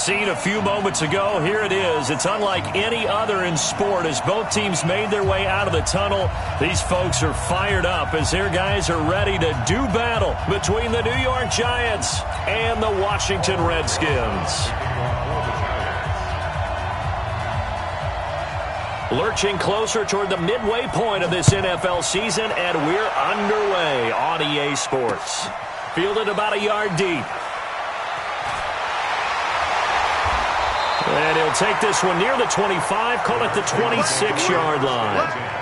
scene a few moments ago. Here it is. It's unlike any other in sport as both teams made their way out of the tunnel. These folks are fired up as their guys are ready to do battle between the New York Giants and the Washington Redskins. Lurching closer toward the midway point of this NFL season, and we're underway on EA Sports. Fielded about a yard deep. And he'll take this one near the 25, call it the 26-yard line.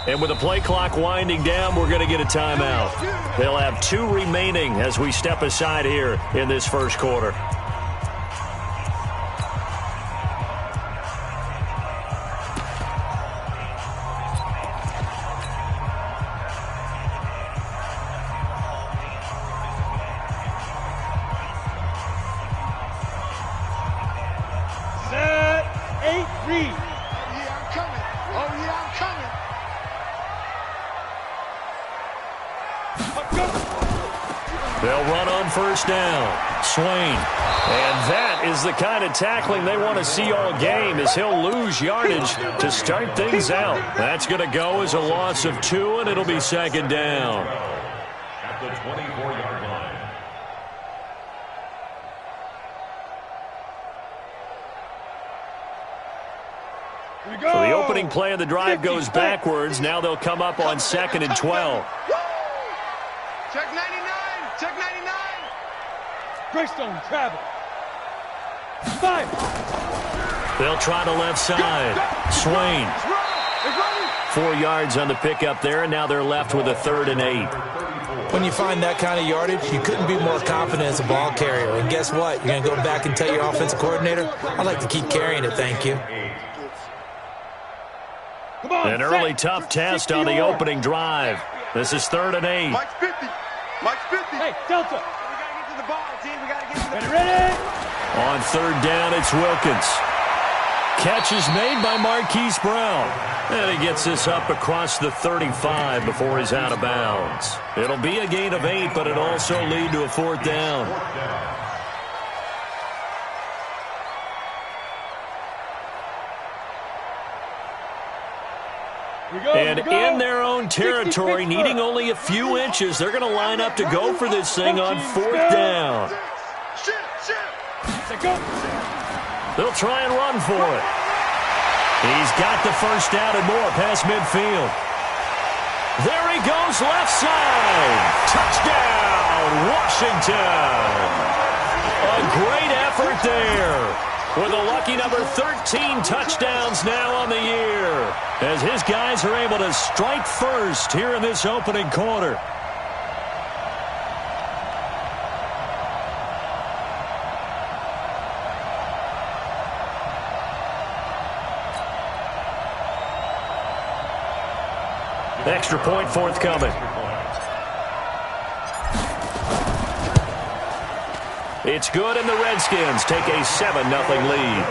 And with the play clock winding down, we're going to get a timeout. They'll have 2 remaining as we step aside here in this first quarter. Set, 8, read. Oh, yeah, I'm coming. Oh, yeah, I'm coming. They'll run on first down. Swain. And that is the kind of tackling they want to see all game as he'll lose yardage to start things out. That's going to go as a loss of 2, and it'll be second down. At the 24-yard line. So the opening play of the drive goes backwards. Now they'll come up on 2nd and 12. Check 99. Check 99. Greystone travel. Fire. They'll try the left side. Swain. 4 yards on the pickup there, and now they're left with a 3rd and 8. When you find that kind of yardage, you couldn't be more confident as a ball carrier. And guess what? You're going to go back and tell your offensive coordinator, I'd like to keep carrying it, thank you. An early tough test on the opening drive. This is 3rd and 8. Mike's 50. Mike's 50. Hey, Delta. We got to get to the ball, team. We got to get to the ball. Ready? On 3rd down, it's Wilkins. Catch is made by Marquise Brown. And he gets this up across the 35 before he's out of bounds. It'll be a gain of 8, but it'll also lead to a 4th down. And in their own territory, needing only a few inches, they're going to line up to go for this thing on 4th down. They'll try and run for it. He's got the first down and more past midfield. There he goes, left side. Touchdown, Washington. A great effort there. With a lucky number 13 touchdowns now on the year, as his guys are able to strike first here in this opening quarter. Extra point forthcoming. It's good, and the Redskins take a 7-0 lead.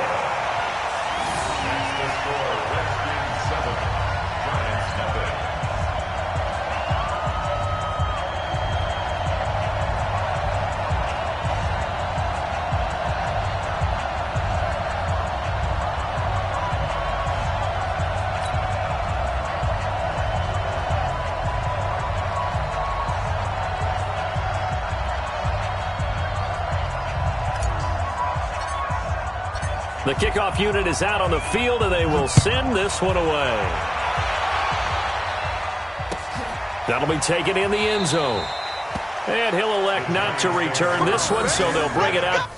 The kickoff unit is out on the field, and they will send this one away. That'll be taken in the end zone. And he'll elect not to return this one, so they'll bring it out.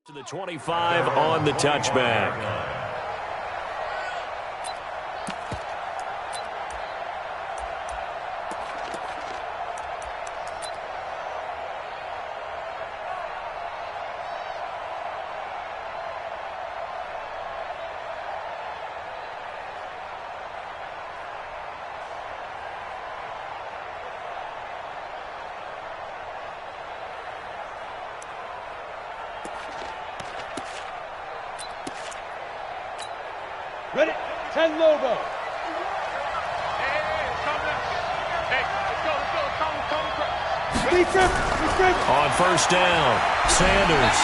To the 25 on the touchback. Ready? 10 Lobo. On first down, Sanders.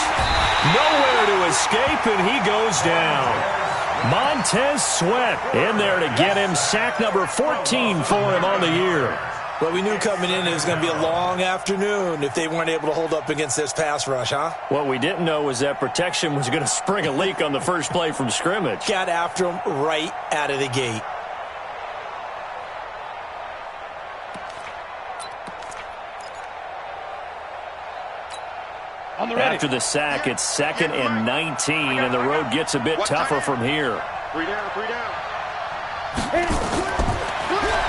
Nowhere to escape, and he goes down. Montez Sweat in there to get him. Sack number 14 for him on the year. Well, we knew coming in it was going to be a long afternoon if they weren't able to hold up against this pass rush, huh? What we didn't know was that protection was going to spring a leak on the first play from scrimmage. Got after him right out of the gate. After the sack, it's 2nd and 19, and the road gets a bit tougher from here. 3 down, 3 down.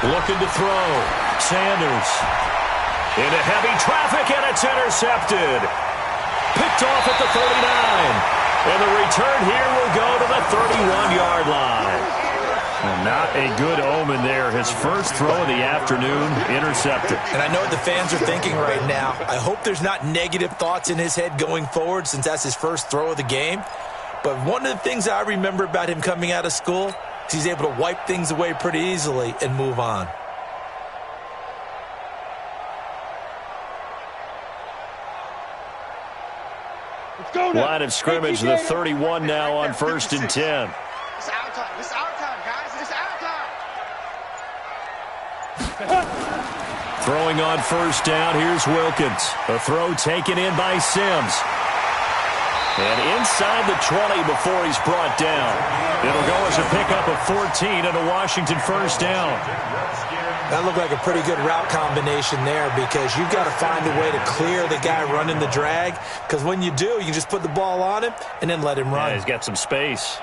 Looking to throw. Sanders. Into heavy traffic, and it's intercepted. Picked off at the 39. And the return here will go to the 31-yard line. Well, not a good omen there. His first throw of the afternoon, intercepted. And I know what the fans are thinking right now. I hope there's not negative thoughts in his head going forward since that's his first throw of the game. But one of the things I remember about him coming out of school is he's able to wipe things away pretty easily and move on. Line of scrimmage, the 31 now on 1st and 10. It's our time. It's our time, guys. It's our time. Throwing on first down, here's Wilkins. A throw taken in by Sims. And inside the 20 before he's brought down. It'll go as a pickup of 14 and a Washington first down. That looked like a pretty good route combination there because you've got to find a way to clear the guy running the drag, because when you do, you can just put the ball on him and then let him run. Yeah, he's got some space.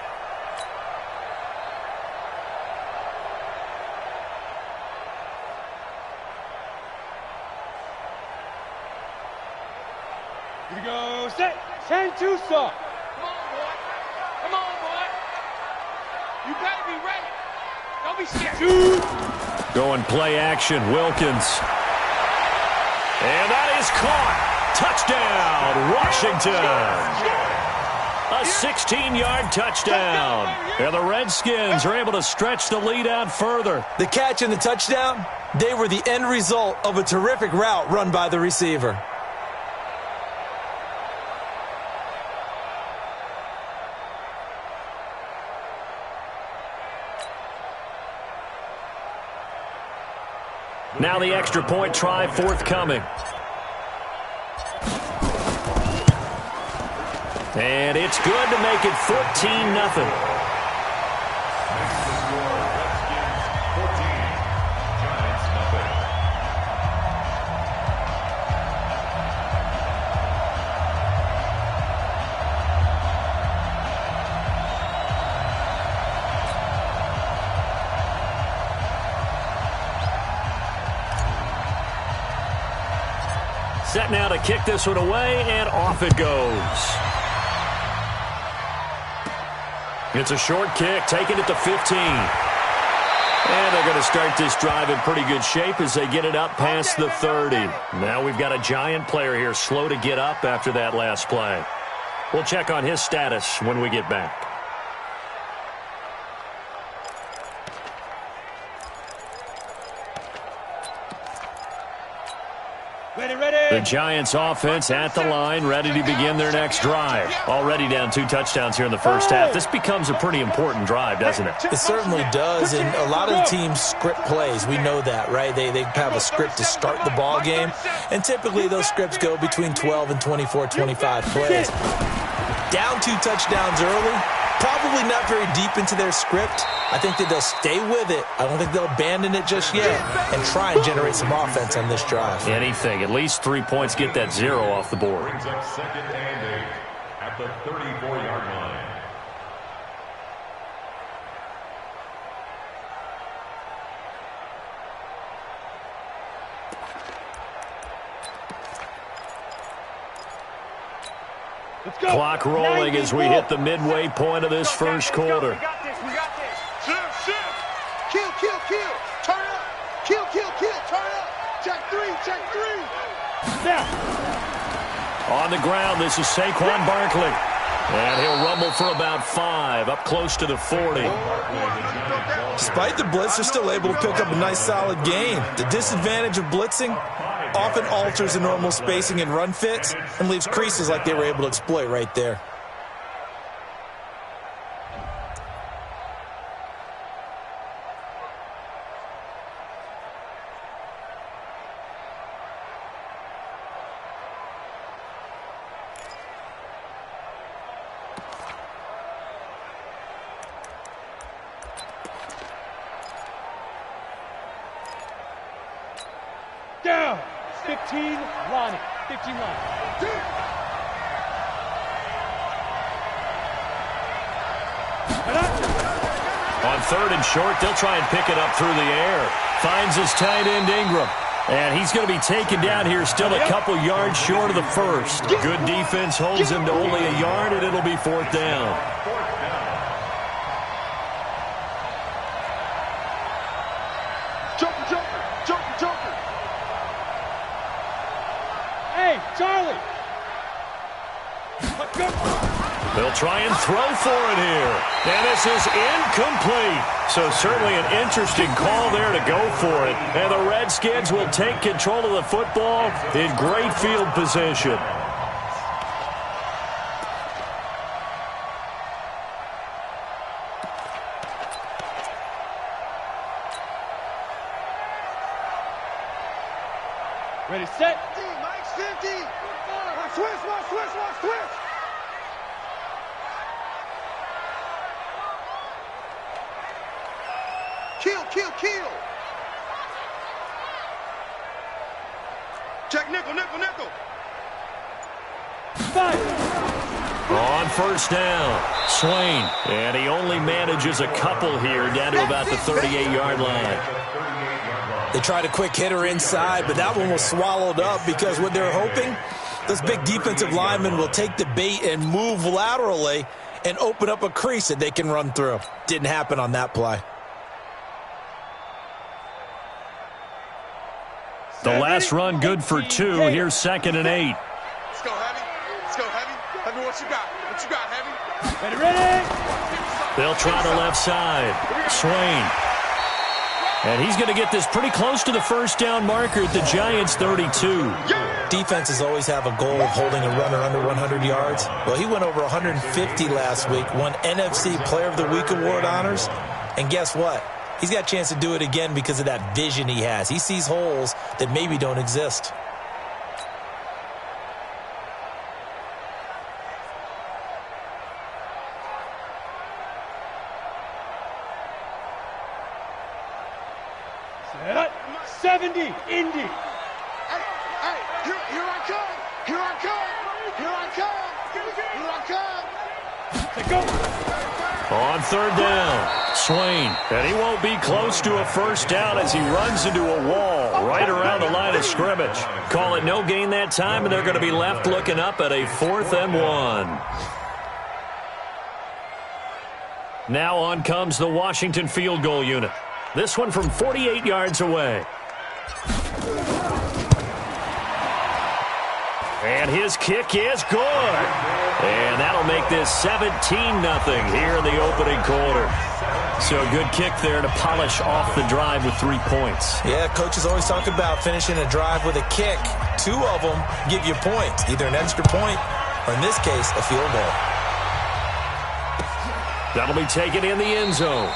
Here we go. Set. 10-2 start. Come on, boy. Come on, boy. You better be ready. Don't be scared. Going play action, Wilkins. And that is caught. Touchdown, Washington. A 16-yard touchdown. And the Redskins are able to stretch the lead out further. The catch and the touchdown, they were the end result of a terrific route run by the receiver. Now the extra point try forthcoming. And it's good to make it 14-0. Set now to kick this one away, and off it goes. It's a short kick, taking it to 15. And they're going to start this drive in pretty good shape as they get it up past the 30. Now we've got a giant player here slow to get up after that last play. We'll check on his status when we get back. The Giants offense at the line, ready to begin their next drive. Already down 2 touchdowns here in the first half. This becomes a pretty important drive, doesn't it? It certainly does, and a lot of the teams script plays. We know that, right? They have a script to start the ball game, and typically those scripts go between 12 and 24, 25 plays. Down 2 touchdowns early, probably not very deep into their script. I think that they'll stay with it. I don't think they'll abandon it just yet and try and generate some offense on this drive. Anything. At least 3 points, get that 0 off the board. Brings up 2nd and 8 at at the 34-yard line. Let's go. Clock rolling as we hit the midway point of this first quarter. We got this. We got this. Shift. Kill. Turn up. Kill. Turn up. Check three. Snap. On the ground, this is Saquon Barkley. And he'll rumble for about 5, up close to the 40. Despite the blitz, they're still able to pick up a nice, solid gain. The disadvantage of blitzing often alters the normal spacing and run fits and leaves creases like they were able to exploit right there. Down. 15 line. 15 line. On 3rd and short, they'll try and pick it up through the air. Finds his tight end Ingram. And he's going to be taken down here still a couple yards short of the first. Good defense holds him to only a yard, and it'll be 4th down. Joker. Hey, Charlie. Let's go. They'll try and throw for it here. And this is incomplete. So certainly an interesting call there to go for it. And the Redskins will take control of the football in great field position. Ready, set. Mike's 50. Switch. Kill. Check nickel. Five. On 1st down, Swain. And he only manages a couple here down to about the 38-yard line. They tried a quick hitter inside, but that one was swallowed up because what they're hoping, those big defensive linemen will take the bait and move laterally and open up a crease that they can run through. Didn't happen on that play. The last run good for 2. Here's 2nd and 8. Let's go, Heavy. Heavy, what you got? Heavy? Ready. They'll try the left side. Swain. And he's going to get this pretty close to the 1st down marker at the Giants' 32. Defenses always have a goal of holding a runner under 100 yards. Well, he went over 150 last week, won NFC Player of the Week award honors. And guess what? He's got a chance to do it again because of that vision he has. He sees holes that maybe don't exist. Set. 70. Indy. Hey, here I come. Let's go. On 3rd down, Swain. And he won't be close to a 1st down as he runs into a wall right around the line of scrimmage. Call it no gain that time, and they're going to be left looking up at a 4th and 1. Now on comes the Washington field goal unit. This one from 48 yards away. And his kick is good. And that'll make this 17-0 here in the opening quarter. So a good kick there to polish off the drive with 3 points. Yeah, coaches always talk about finishing a drive with a kick. 2 of them give you points, either an extra point or, in this case, a field goal. That'll be taken in the end zone.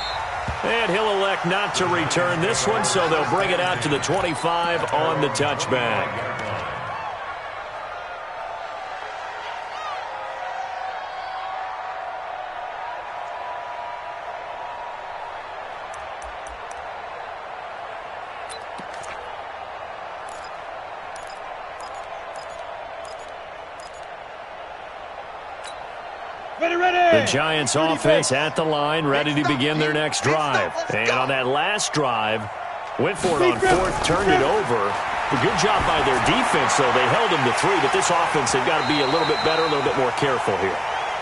And he'll elect not to return this one, so they'll bring it out to the 25 on the touchback. The Giants offense at the line, ready to begin their next drive. And on that last drive, went for it on fourth, turned it over. A good job by their defense, though. They held them to 3, but this offense, they've got to be a little bit better, a little bit more careful here.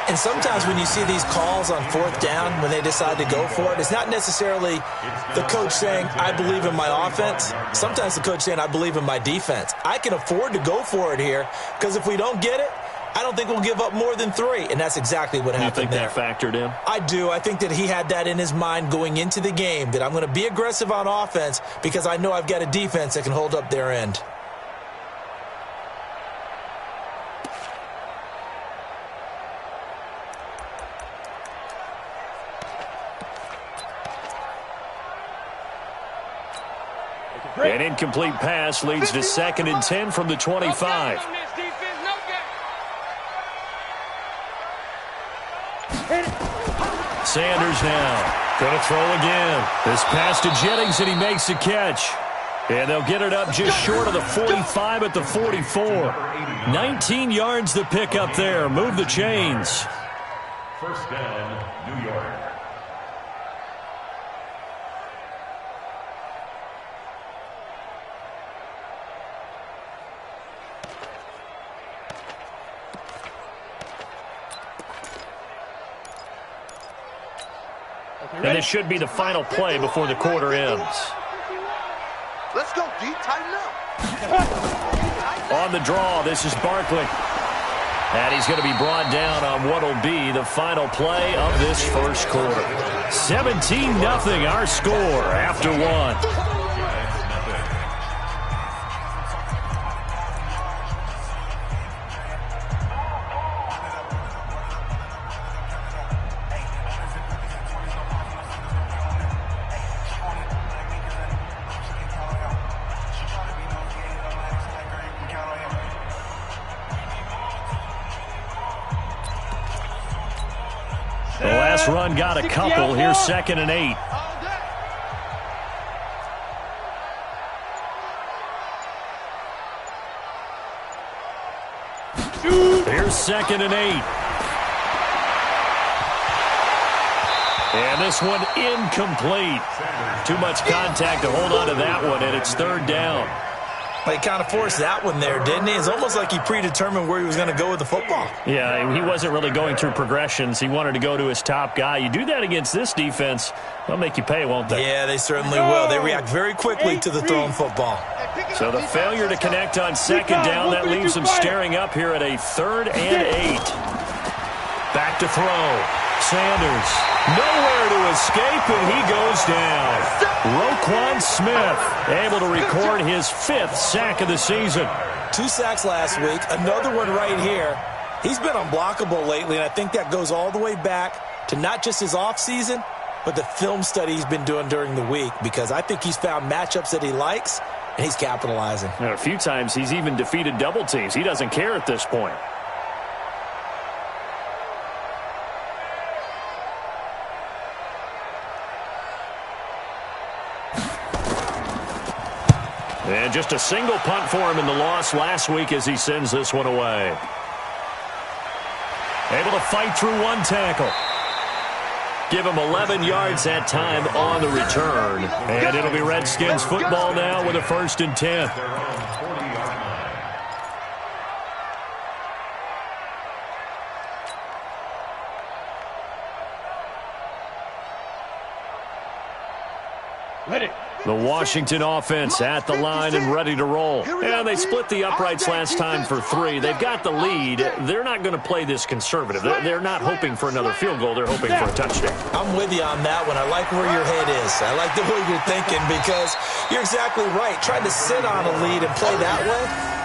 And sometimes when you see these calls on fourth down, when they decide to go for it, it's not necessarily the coach saying, I believe in my offense. Sometimes the coach saying, I believe in my defense. I can afford to go for it here because if we don't get it, I don't think we'll give up more than 3. And that's exactly what happened there. You think that factored in? I do. I think that he had that in his mind going into the game, that I'm going to be aggressive on offense because I know I've got a defense that can hold up their end. An incomplete pass leads to 2nd and 10 from the 25. Sanders now going to throw again. This pass to Jennings, and he makes the catch. And they'll get it up just short of the 45 at the 44. 19 yards to pick up there. Move the chains. First down, New York. And it should be the final play before the quarter ends. Let's go, D. Tighten up. On the draw, this is Barkley. And he's going to be brought down on what will be the final play of this first quarter. 17-0 our score after 1. The last run got a couple. Here's 2nd and 8. Here's 2nd and 8. And this one incomplete. Too much contact to hold on to that one, and it's 3rd down. Well, he kind of forced that one there, didn't he? It's almost like he predetermined where he was going to go with the football. Yeah, he wasn't really going through progressions. He wanted to go to his top guy. You do that against this defense, they'll make you pay, won't they? Yeah, they certainly will. They react very quickly to the thrown football. So the failure to connect on 2nd down, that leaves them staring up here at a 3rd and 8. Back to throw. Sanders, nowhere to escape, and he goes down. Roquan Smith able to record his 5th sack of the season. 2 sacks last week, another one right here. He's been unblockable lately, and I think that goes all the way back to not just his offseason, but the film study he's been doing during the week, because I think he's found matchups that he likes, and he's capitalizing. A few times he's even defeated double teams. He doesn't care at this point. And just a single punt for him in the loss last week as he sends this one away. Able to fight through 1 tackle. Give him 11 yards that time on the return. And it'll be Redskins football now with a 1st and 10. The Washington offense at the line and ready to roll. And they split the uprights last time for 3. They've got the lead. They're not going to play this conservative. They're not hoping for another field goal. They're hoping for a touchdown. I'm with you on that one. I like where your head is. I like the way you're thinking, because you're exactly right. Trying to sit on a lead and play that way,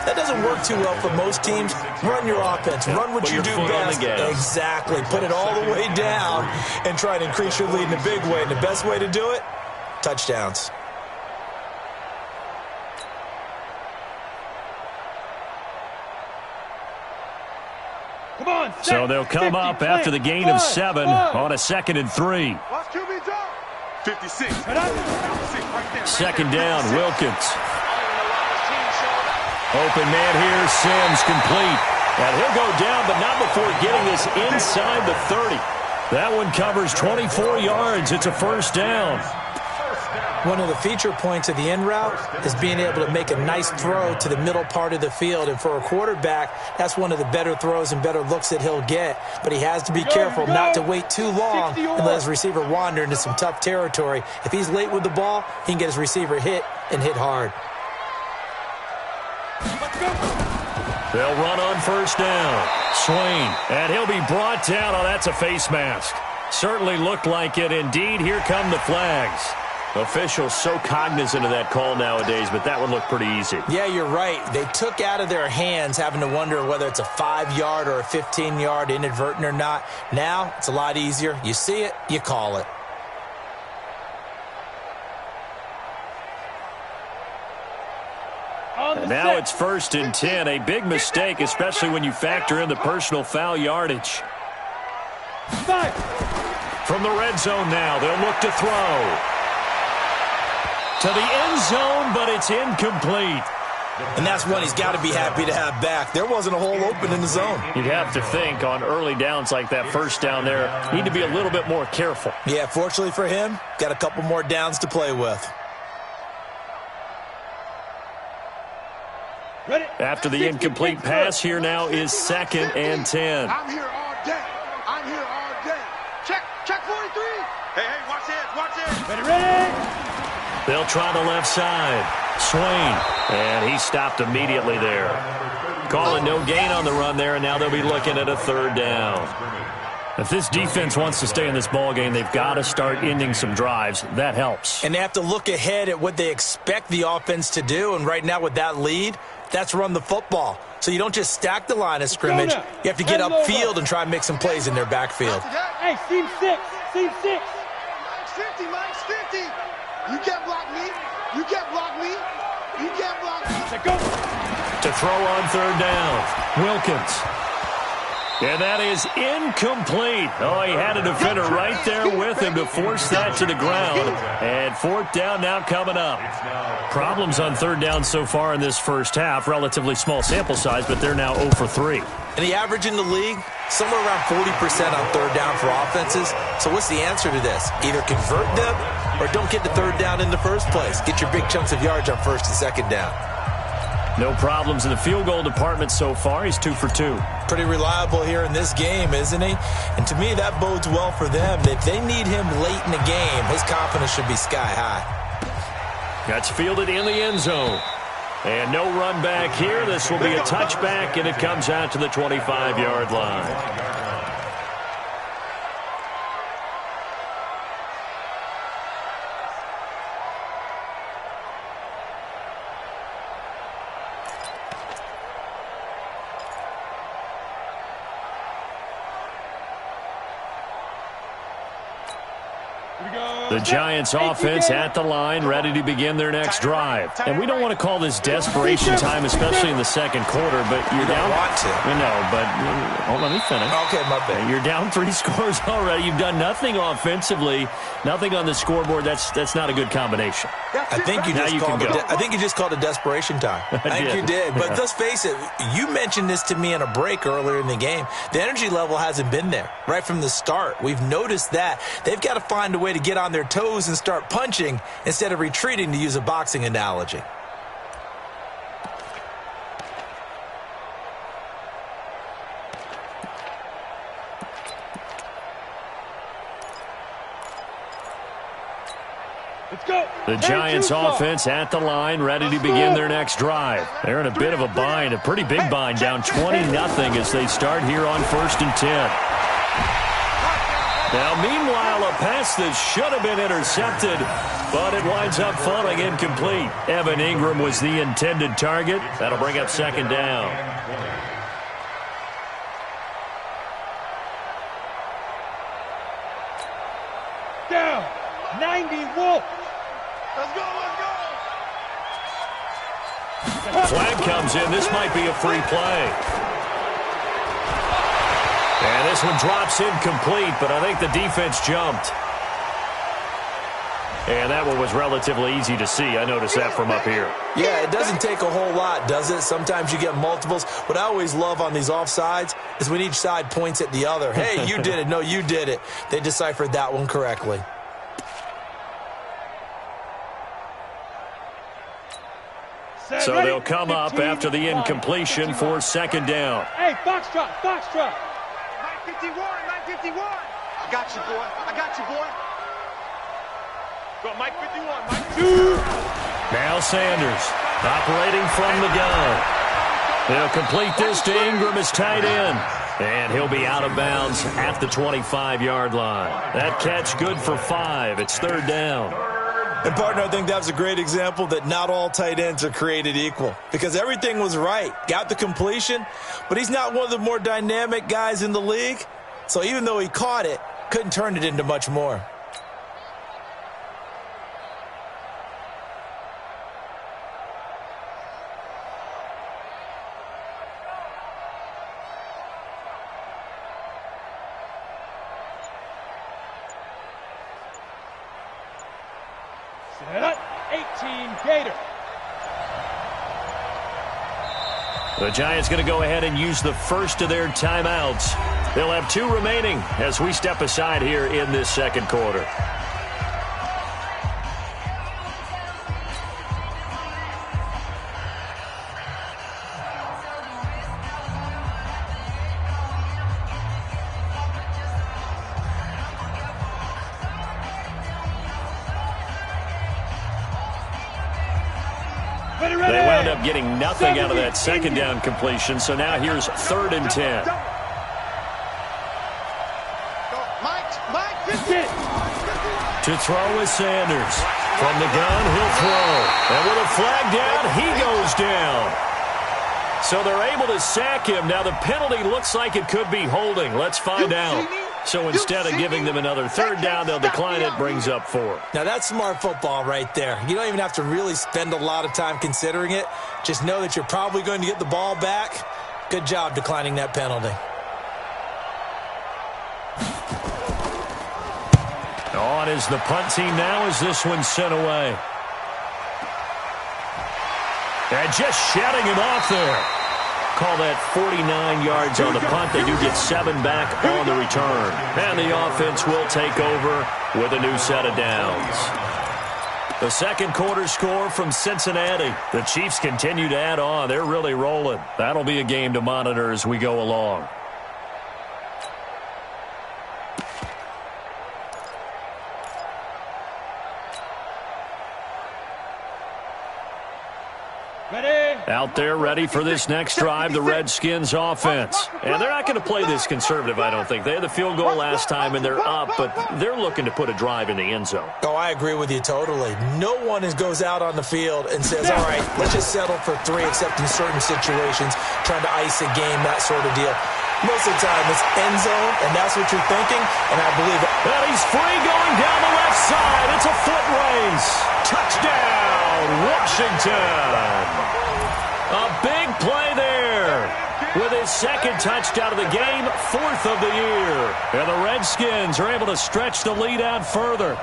that doesn't work too well for most teams. Run your offense. Run what you do best. Exactly. Put it all the way down and try to increase your lead in a big way. And the best way to do it, touchdowns. So they'll come up after the gain of 7 on a 2nd and 3. 56. 2nd down, Wilkins. Open man here, Sims complete. And he'll go down, but not before getting this inside the 30. That one covers 24 yards. It's a first down. One of the feature points of the in route is being able to make a nice throw to the middle part of the field. And for a quarterback, that's one of the better throws and better looks that he'll get. But he has to be careful not to wait too long and let his receiver wander into some tough territory. If he's late with the ball, he can get his receiver hit and hit hard. They'll run on first down. Swain, and he'll be brought down. Oh, that's a face mask. Certainly looked like it. Indeed, here come the flags. Officials so cognizant of that call nowadays, but that one looked pretty easy. Yeah, you're right. They took out of their hands having to wonder whether it's a 5-yard or a 15-yard inadvertent or not. Now, it's a lot easier. You see it, you call it. And now it's 1st and 10. A big mistake, especially when you factor in the personal foul yardage. From the red zone now, they'll look to throw. To the end zone, but it's incomplete. And that's one he's got to be happy to have back. There wasn't a hole open in the zone. You'd have to think on early downs like that first down there, need to be a little bit more careful. Yeah, fortunately for him, got a couple more downs to play with. After the incomplete pass, here now is 2nd and 10. I'm here all day. I'm here all day. Check 43. Hey, watch this. Ready. They'll try the left side. Swain, and he stopped immediately there. Calling no gain on the run there, and now they'll be looking at a 3rd down. If this defense wants to stay in this ballgame, they've got to start ending some drives. That helps. And they have to look ahead at what they expect the offense to do, and right now with that lead, that's run the football. So you don't just stack the line of scrimmage. You have to get upfield and try and make some plays in their backfield. Hey, seam 6. Mine's 50. You can't block me. You can't block me. You can't block me. Go. To throw on 3rd down. Wilkins. And that is incomplete. Oh, he had a defender right there with him to force that to the ground. And 4th down now coming up. Problems on 3rd down so far in this first half. Relatively small sample size, but they're now 0 for 3. And the average in the league, somewhere around 40% on 3rd down for offenses. So what's the answer to this? Either convert them or don't get to 3rd down in the first place. Get your big chunks of yards on 1st and 2nd down. No problems in the field goal department so far. He's 2 for 2. Pretty reliable here in this game, isn't he? And to me, that bodes well for them. If they need him late in the game, his confidence should be sky high. That's fielded in the end zone. And no run back here. This will be a touchback, and it comes out to the 25-yard line. The Giants offense at the line, ready to begin their next drive. And we don't want to call this desperation time, especially in the second quarter, but you're down. Want to. We know, but let me finish. Okay, my bad. You're down 3 scores already. You've done nothing offensively, nothing on the scoreboard. That's not a good combination. I think you just called it desperation time. I think you did. But let's face it, you mentioned this to me in a break earlier in the game. The energy level hasn't been there right from the start. We've noticed that. They've got to find a way to get on their toes and start punching instead of retreating, to use a boxing analogy. The Giants offense at the line, ready to begin their next drive. They're in a bit of a bind, a pretty big bind, down 20-0 as they start here on 1st and 10. Now, meanwhile, a pass that should have been intercepted, but it winds up falling incomplete. Evan Ingram was the intended target. That'll bring up 2nd down. Down. 90 Wolf. Let's go. Flag comes in. This might be a free play. And this one drops incomplete, but I think the defense jumped. And that one was relatively easy to see. I noticed that from up here. Yeah, it doesn't take a whole lot, does it? Sometimes you get multiples. What I always love on these offsides is when each side points at the other. Hey, you did it. No, you did it. They deciphered that one correctly. So they'll come up after the incompletion for second down. Hey, foxtrot, foxtrot. 951, 951. I got you, boy. I got you, boy. Go, Mike 51, Mike 2. Now Sanders operating from the gun. They'll complete this to Ingram as tight end. And he'll be out of bounds at the 25-yard line. That catch good for 5. It's third down. And, partner, I think that was a great example that not all tight ends are created equal because everything was right. Got the completion, but he's not one of the more dynamic guys in the league. So even though he caught it, couldn't turn it into much more. Set. 18-Gator. The Giants going to go ahead and use the first of their timeouts. They'll have 2 remaining as we step aside here in this second quarter. They wound up getting nothing out of that second down completion, so now here's 3rd and 10. To throw is Sanders. From the gun, he'll throw. And with a flag down, he goes down. So they're able to sack him. Now the penalty looks like it could be holding. Let's find out. So instead of giving them another 3rd down, they'll decline it, brings up 4. Now, that's smart football right there. You don't even have to really spend a lot of time considering it. Just know that you're probably going to get the ball back. Good job declining that penalty. On is the punt team now as this one's sent away. And just shutting him off there. Call that 49 yards on the punt. They do get 7 back on the return. And the offense will take over with a new set of downs. The second quarter score from Cincinnati. The Chiefs continue to add on. They're really rolling. That'll be a game to monitor as we go along. Out there ready for this next drive, the Redskins offense. And they're not going to play this conservative, I don't think. They had the field goal last time, and they're up, but they're looking to put a drive in the end zone. Oh, I agree with you totally. No one goes out on the field and says, all right, let's just settle for 3, except in certain situations, trying to ice a game, that sort of deal. Most of the time, it's end zone, and that's what you're thinking, and I believe it. And he's free going down the left side. It's a foot race. Touchdown, Washington. A big play there with his 2nd touchdown of the game, 4th of the year. And the Redskins are able to stretch the lead out further.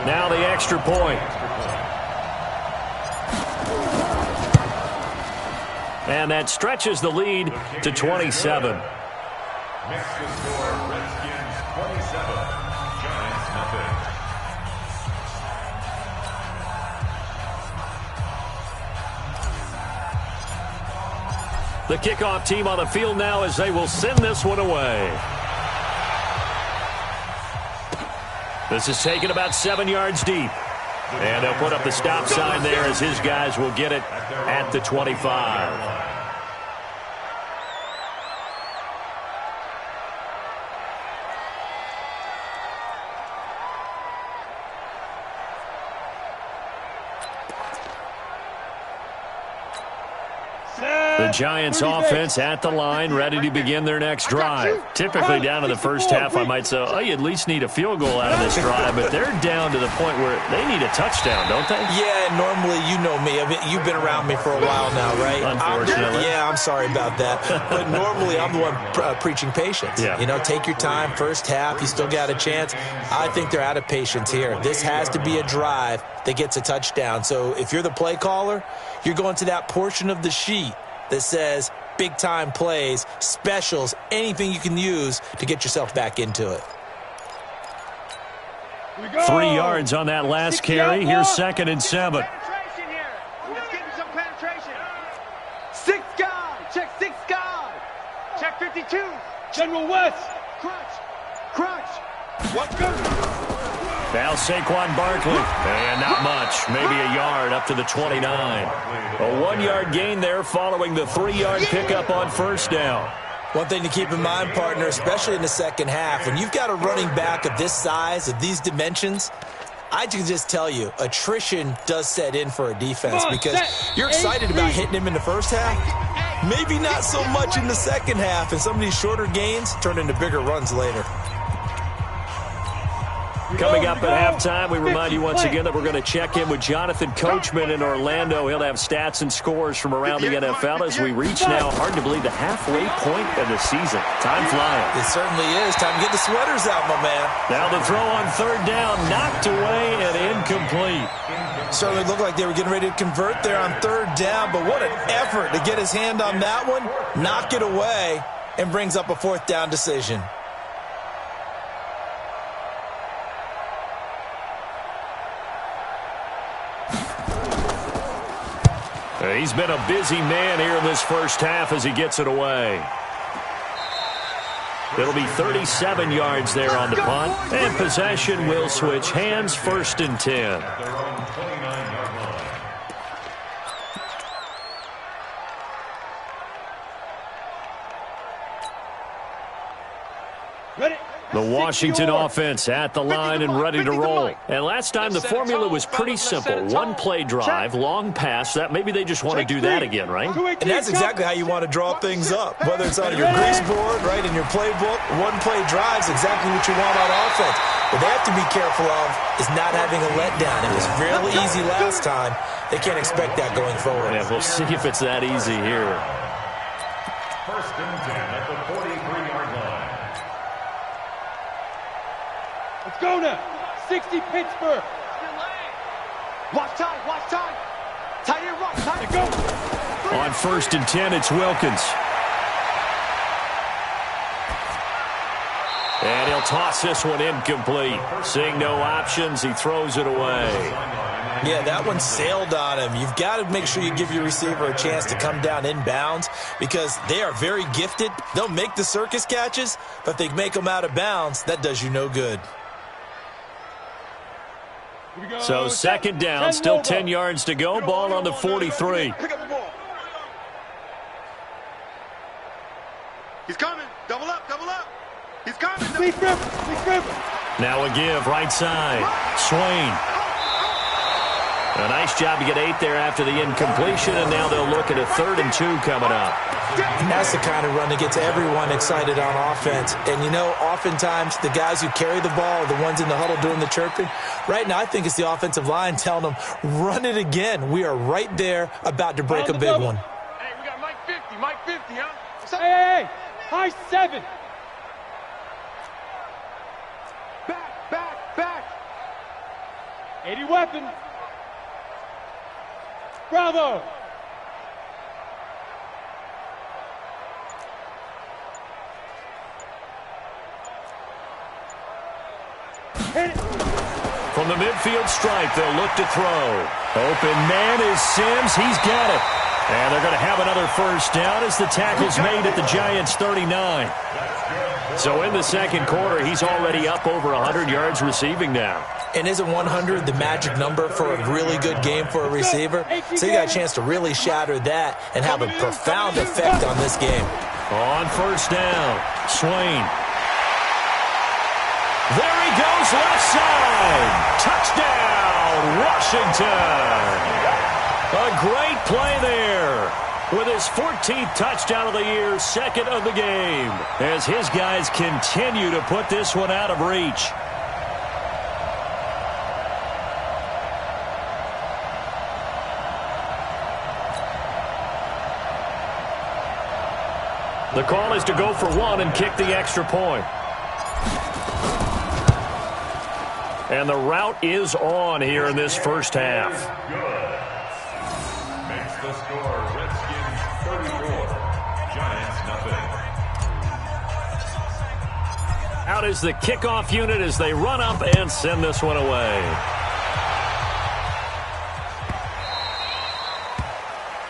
Now the extra point. And that stretches the lead to 27. Next to score, Redskins 27, Giants nothing. The kickoff team on the field now as they will send this one away. This is taken about 7 yards deep. And they'll put up the stop sign there as his guys will get it at the 25. The The Giants offense at the line, ready to begin their next drive. Typically down to the first half, I might say, oh, you at least need a field goal out of this drive, but they're down to the point where they need a touchdown, don't they? Yeah, normally, you know me. I mean, you've been around me for a while now, right? Unfortunately. I'm sorry about that. But normally, I'm the one preaching patience. Yeah. You know, take your time. First half, you still got a chance. I think they're out of patience here. This has to be a drive that gets a touchdown. So if you're the play caller, you're going to that portion of the sheet that says big-time plays, specials, anything you can use to get yourself back into it. 3 yards on that last carry. Here's 2nd and 7. Penetration here. Let's get some penetration. 6 guard. Check 6 guard. Check 52. General West. Crunch. What's good? Now Saquon Barkley. And not much. Maybe a yard up to the 29. A 1-yard gain there following the 3-yard pickup on first down. One thing to keep in mind, partner, especially in the second half, when you've got a running back of this size, of these dimensions, I can just tell you, attrition does set in for a defense because you're excited about hitting him in the first half. Maybe not so much in the second half, and some of these shorter gains turn into bigger runs later. Coming up at halftime, we remind you once again that we're going to check in with Jonathan Coachman in Orlando. He'll have stats and scores from around the NFL as we reach now, hard to believe, the halfway point of the season. Time flying. It certainly is. Time to get the sweaters out, my man. Now the throw on 3rd down, knocked away and incomplete. Certainly looked like they were getting ready to convert there on 3rd down, but what an effort to get his hand on that one, knock it away, and brings up a 4th down decision. He's been a busy man here in this first half as he gets it away. It'll be 37 yards there on the punt, and possession will switch hands, 1st and 10. Ready. The Washington offense at the line and ready to roll. And last time the formula was pretty simple. 1-play drive, long pass. That maybe they just want to do that again, right? And that's exactly how you want to draw things up. Whether it's on your grease board, right, in your playbook, 1-play drives exactly what you want on offense. What they have to be careful of is not having a letdown. It was real easy last time. They can't expect that going forward. Yeah, we'll see if it's that easy here. 1st and 10 at the 43-yard line. Let's go now. 60 Pittsburgh. Watch time. Tight end right. Tight Go. On 1st and 10, it's Wilkins. And he'll toss this one incomplete. Seeing no options, he throws it away. Yeah, that one sailed on him. You've got to make sure you give your receiver a chance to come down inbounds because they are very gifted. They'll make the circus catches, but if they make them out of bounds, that does you no good. So 2nd down, still 10 yards to go. Ball on the 43. Pick up the ball. He's coming. Double up. He's coming. Big River. Now a give, right side. Swain. A nice job to get 8 there after the incompletion, and now they'll look at a 3rd and 2 coming up. And that's the kind of run that gets everyone excited on offense. And, you know, oftentimes the guys who carry the ball are the ones in the huddle doing the chirping. Right now, I think it's the offensive line telling them, run it again. We are right there about to break a big one. Hey, we got Mike 50, huh? What's up? Hey. High 7. Back. 80 weapon. Bravo. Hit it. From the midfield stripe, they'll look to throw. Open man is Sims. He's got it. And they're going to have another 1st down as the tackle's made at the Giants' 39. So in the 2nd quarter, he's already up over 100 yards receiving now. And isn't 100 the magic number for a really good game for a receiver? So you got a chance to really shatter that and have a profound effect on this game. On 1st down, Swain. There he goes, left side. Touchdown, Washington. A great play there. with his 14th touchdown of the year, second of the game, as his guys continue to put this one out of reach. The call is to go for one and kick the extra point. And the route is on here in this first half. Good. Makes the score Redskins 34, Giants nothing. Out is the kickoff unit as they run up and send this one away.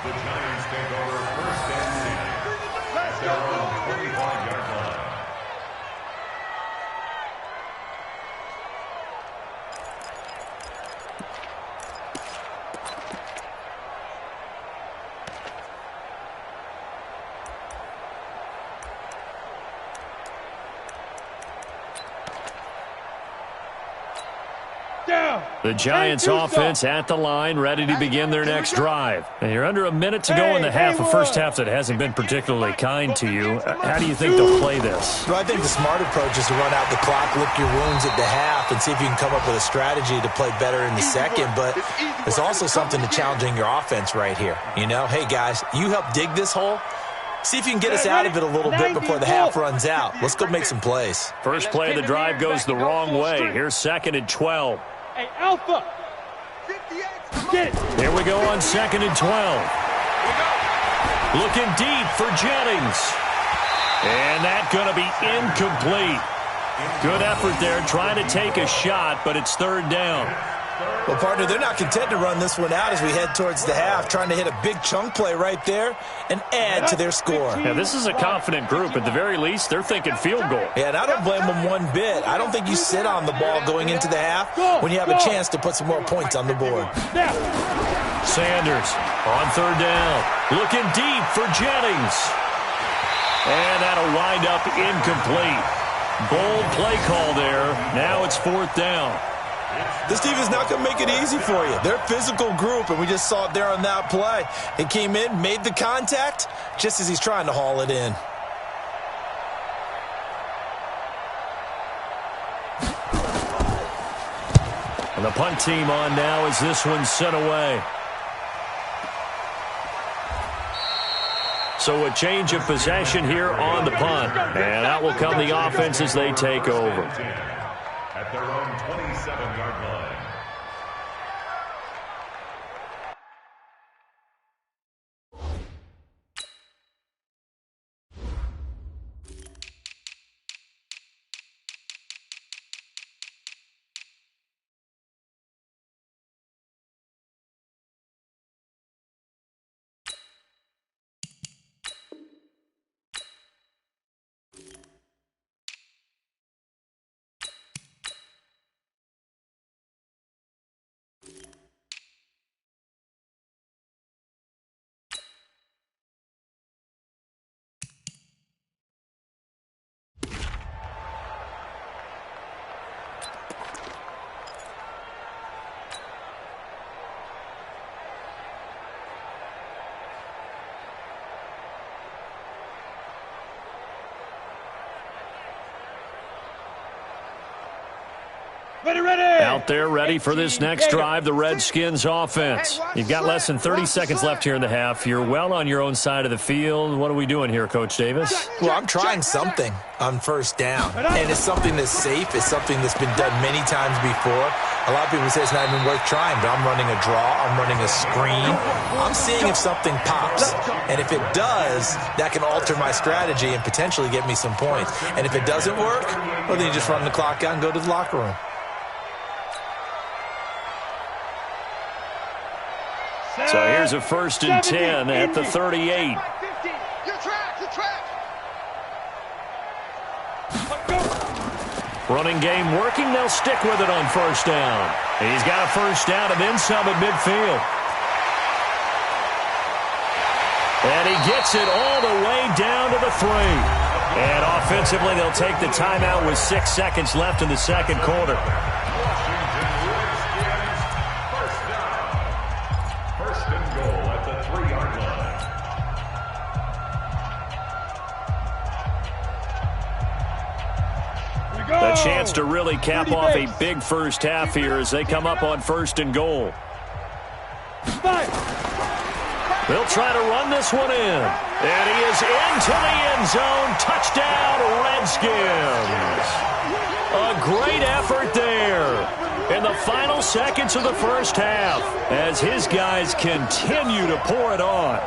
The Giants take over first and 10 at their own 25-yard line. The Giants offense at the line, ready to begin their next drive. And you're under a minute to go in the half, a first half that hasn't been particularly kind to you. How do you think they'll play this? Well, I think the smart approach is to run out the clock, lick your wounds at the half, and see if you can come up with a strategy to play better in the second. But there's also something to challenging your offense right here. You know, hey, guys, you help dig this hole. See if you can get us out of it a little bit before the half runs out. Let's go make some plays. First play of the drive goes the wrong way. Here's second and 12. Hey, Alpha. Get it. Here we go on second and 12. Looking deep for Jennings. And that's going to be incomplete. Good effort there, trying to take a shot, but it's third down. Well, partner, they're not content to run this one out as we head towards the half, trying to hit a big chunk play right there and add to their score. Yeah, this is a confident group. At the very least, they're thinking field goal. Yeah, and I don't blame them one bit. I don't think you sit on the ball going into the half when you have a chance to put some more points on the board. Sanders on third down. Looking deep for Jennings. And that'll wind up incomplete. Bold play call there. Now it's fourth down. This team is not going to make it easy for you. They're a physical group, and we just saw it there on that play. He came in, made the contact, just as he's trying to haul it in. And the punt team on now as this one's sent away. So a change of possession here on the punt. And out will come the offense as they take over. At their own 27-yard line. Out there ready for this next drive, the Redskins offense. You've got less than 30 seconds left here in the half. You're well on your own side of the field. What are we doing here, Coach Davis? Well, I'm trying something on first down, and it's something that's safe. It's something that's been done many times before. A lot of people say it's not even worth trying, but I'm running a draw. I'm running a screen. I'm seeing if something pops, and if it does, that can alter my strategy and potentially get me some points. And if it doesn't work, well, then you just run the clock out and go to the locker room. So here's a first and 10 at the 38. Your track. Running game working. They'll stick with it on first down. He's got a first down and then some at midfield. And he gets it all the way down to the 3. And offensively, they'll take the timeout with 6 seconds left in the second quarter. A chance to really cap off a big first half here as they come up on 1st and goal. They'll try to run this one in. And he is into the end zone. Touchdown, Redskins. A great effort there in the final seconds of the first half as his guys continue to pour it on.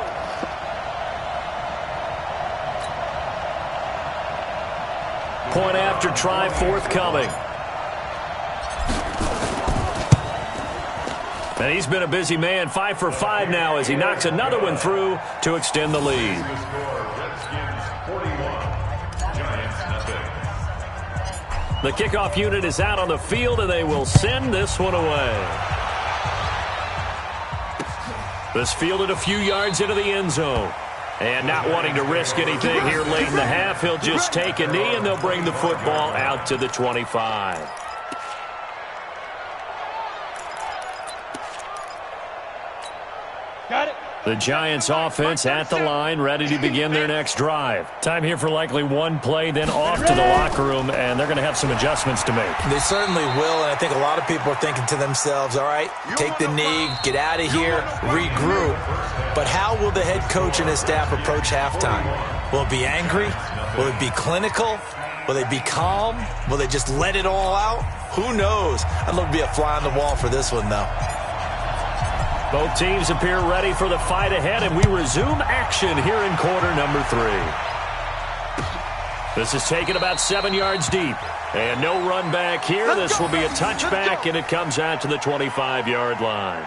Point after try forthcoming. And he's been a busy man, 5 for 5 now as he knocks another one through to extend the lead. The score, Redskins 41, Giants nothing. The kickoff unit is out on the field, and they will send this one away. This fielded a few yards into the end zone. And not wanting to risk anything here late in the half, he'll just take a knee, and they'll bring the football out to the 25. Got it. The Giants offense at the line, ready to begin their next drive. Time here for likely one play, then off to the locker room, and they're going to have some adjustments to make. They certainly will, and I think a lot of people are thinking to themselves, all right, take the knee, get out of here, regroup. But how will the head coach and his staff approach halftime? Will it be angry? Will it be clinical? Will they be calm? Will they just let it all out? Who knows? I'd love to be a fly on the wall for this one, though. Both teams appear ready for the fight ahead, and we resume action here in quarter number 3. This is taken about 7 yards deep. And no run back here. This will be a touchback, and it comes out to the 25-yard line.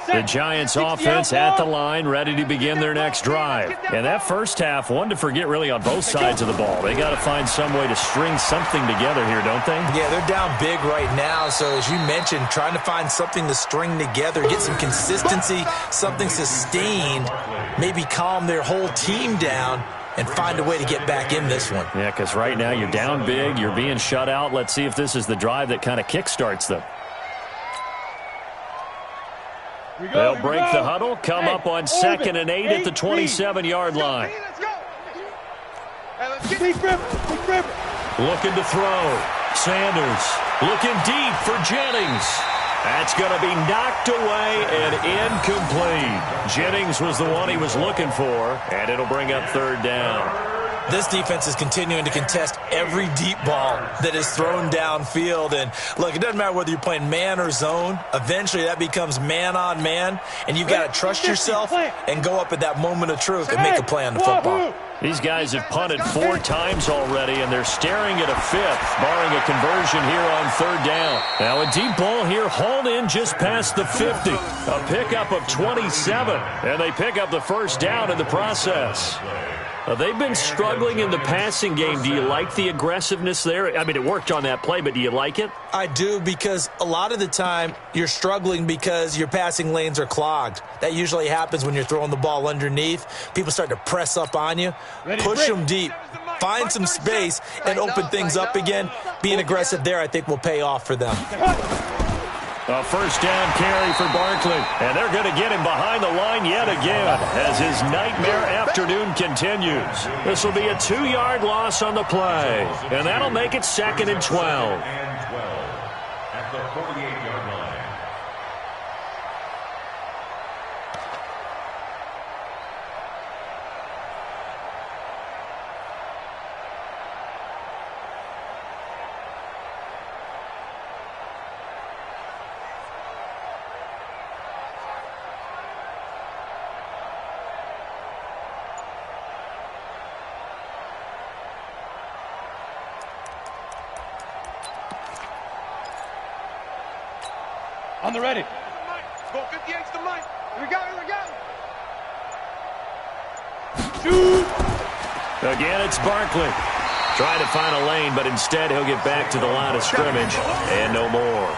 The Giants offense at the line, ready to begin their next drive. And that first half, one to forget really on both sides of the ball. They got to find some way to string something together here, don't they? Yeah, they're down big right now. So as you mentioned, trying to find something to string together, get some consistency, something sustained, maybe calm their whole team down and find a way to get back in this one. Yeah, because right now you're down big, you're being shut out. Let's see if this is the drive that kind of kickstarts them. They'll break the huddle, come up on 2nd and 8 at the 27-yard line. Looking to throw. Sanders looking deep for Jennings. That's going to be knocked away and incomplete. Jennings was the one he was looking for, and it'll bring up 3rd down. This defense is continuing to contest every deep ball that is thrown downfield. And, look, it doesn't matter whether you're playing man or zone. Eventually, that becomes man-on-man, and you've got to trust yourself and go up at that moment of truth and make a play on the football. These guys have punted 4 times already, and they're staring at a 5th, barring a conversion here on 3rd down. Now, a deep ball here hauled in just past the 50. A pickup of 27, and they pick up the 1st down in the process. They've been struggling in the passing game. Do you like the aggressiveness there? I mean, it worked on that play, but do you like it? I do, because a lot of the time you're struggling because your passing lanes are clogged. That usually happens when you're throwing the ball underneath. People start to press up on you, push them deep, find some space, and open things up again. Being aggressive there, I think, will pay off for them. A 1st down carry for Barkley. And they're going to get him behind the line yet again as his nightmare afternoon continues. This will be a 2-yard loss on the play. And that'll make it 2nd and 12. At the 48-yard line. On the ready. Go 58's the mic. Here we go, here we go. Shoot. Again, it's Barkley. Trying to find a lane, but instead he'll get back to the line of scrimmage and no more.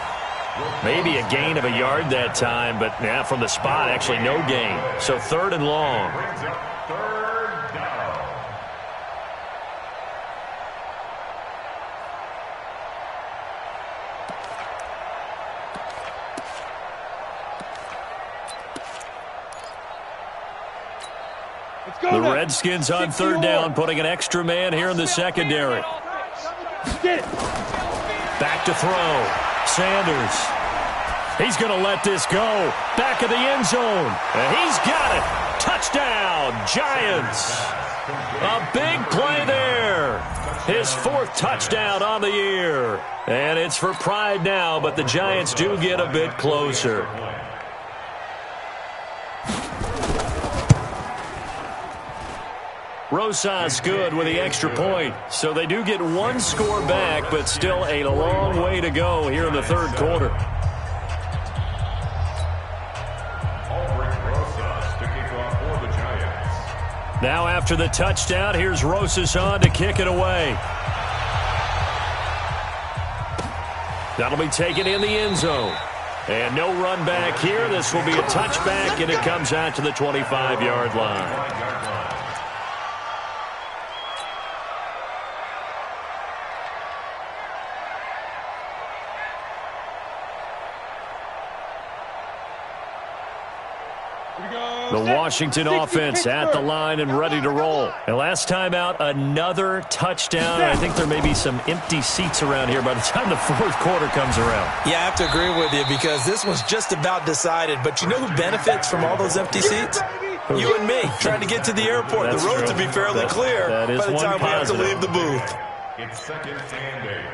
Maybe a gain of a yard that time, but from the spot, actually no gain. So 3rd and long. Brings up 3rd down. The Redskins on third down, putting an extra man here in the secondary. Get it. Back to throw. Sanders. He's going to let this go. Back of the end zone. And he's got it. Touchdown, Giants. A big play there. His 4th touchdown on the year. And it's for pride now, but the Giants do get a bit closer. Rosas good with the extra point. So they do get 1 score back, but still a long way to go here in the third quarter. Now after the touchdown, here's Rosas on to kick it away. That'll be taken in the end zone. And no run back here. This will be a touchback, and it comes out to the 25-yard line. The Washington offense at the line and ready to roll. And last time out, another touchdown. I think there may be some empty seats around here by the time the fourth quarter comes around. Yeah, I have to agree with you because this one's just about decided. But you know who benefits from all those empty seats? You and me, trying to get to the airport. That's the roads true. will be fairly clear that is by the time we have to positive. leave the booth. It's 2nd and 8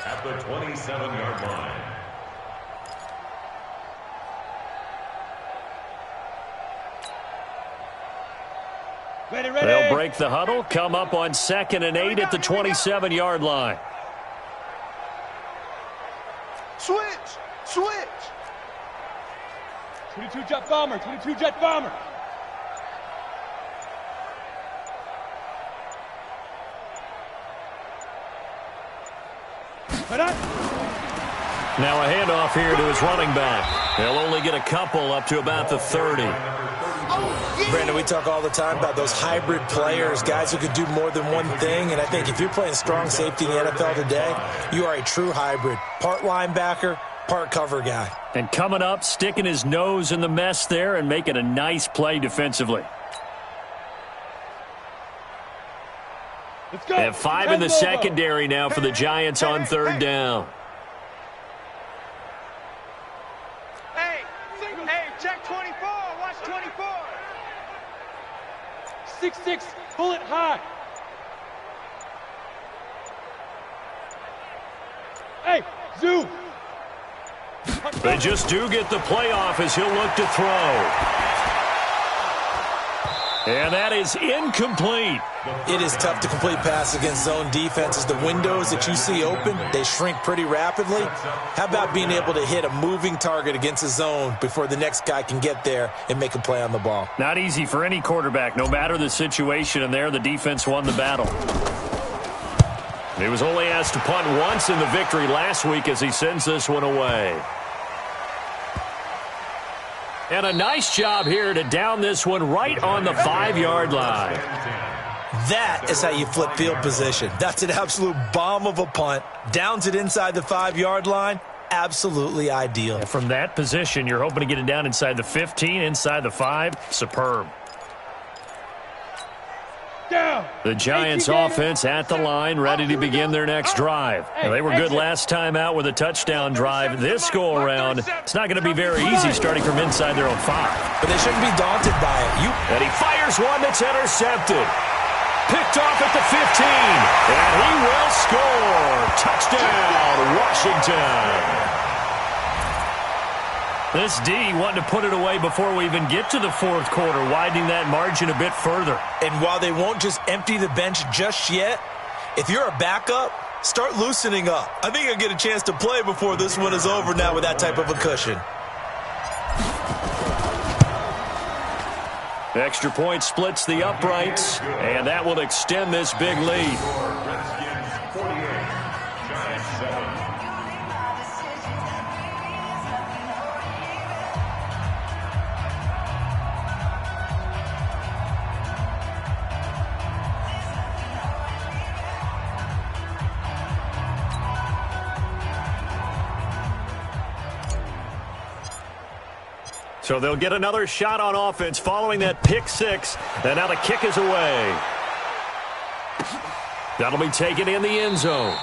at the 27-yard line. Ready. They'll break the huddle, come up on 2nd and 8 at the 27-yard line. Switch. 22 jet bomber. 22 jet bomber. Now a handoff here to his running back. They'll only get a couple up to about the 30. Brandon, we talk all the time about those hybrid players, guys who could do more than one thing. And I think if you're playing strong safety in the NFL today, you are a true hybrid. Part linebacker, part cover guy. And coming up, sticking his nose in the mess there and making a nice play defensively. Let's go. They have 5 in the secondary now for the Giants on third down. Hey, check 24. Watch 24. 6-6. Pull it high. Hey, Zoo. They just do get the playoff as he'll look to throw. And that is incomplete. It is tough to complete pass against zone defenses. The windows that you see open, they shrink pretty rapidly. How about being able to hit a moving target against a zone before the next guy can get there and make a play on the ball? Not easy for any quarterback, no matter the situation, and there the defense won the battle. He was only asked to punt once in the victory last week as he sends this one away. And a nice job here to down this one right on the 5-yard line. That is how you flip field position. That's an absolute bomb of a punt. Downs it inside the 5-yard line. Absolutely ideal. And from that position, you're hoping to get it down inside the 15, inside the 5. Superb. Down. The Giants offense at the line, ready to begin their next drive. Now, they were good last time out with a touchdown drive. This go-around, it's not going to be very easy starting from inside their own 5. But they shouldn't be daunted by it. And he fires one that's intercepted. Picked off at the 15. And he will score. Touchdown, Washington. This D wanting to put it away before we even get to the fourth quarter, widening that margin a bit further. And while they won't just empty the bench just yet, if you're a backup, start loosening up. I think you'll get a chance to play before this one is over now with that type of a cushion. Extra point splits the uprights, and that will extend this big lead. Redskins 48, Giants 7. So they'll get another shot on offense following that pick six. And now the kick is away. That'll be taken in the end zone.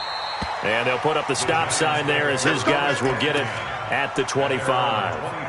And they'll put up the stop sign there as his guys will get it at the 25.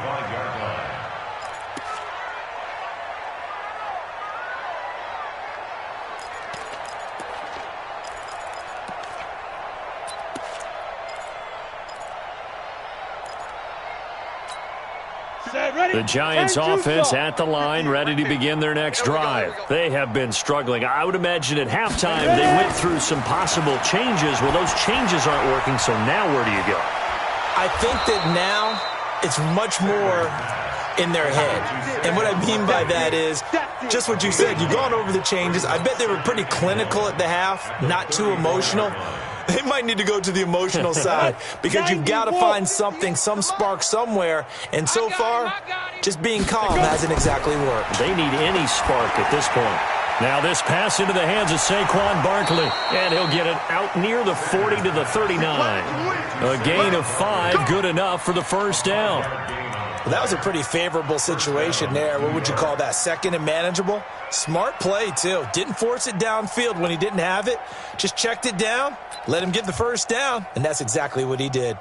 The Giants offense at the line, ready to begin their next drive. They have been struggling. I would imagine at halftime they went through some possible changes. Well, those changes aren't working, so now where do you go? I think that now it's much more in their head. And what I mean by that is just what you said. You've gone over the changes. I bet they were pretty clinical at the half, not too emotional. They might need to go to the emotional side because you've got to find something, some spark somewhere. And so far, just being calm hasn't exactly worked. They need any spark at this point. Now this pass into the hands of Saquon Barkley, and he'll get it out near the 40 to the 39. A gain of 5, good enough for the first down. Well, that was a pretty favorable situation there. What would you call that? Second and manageable? Smart play, too. Didn't force it downfield when he didn't have it. Just checked it down, let him get the first down, and that's exactly what he did.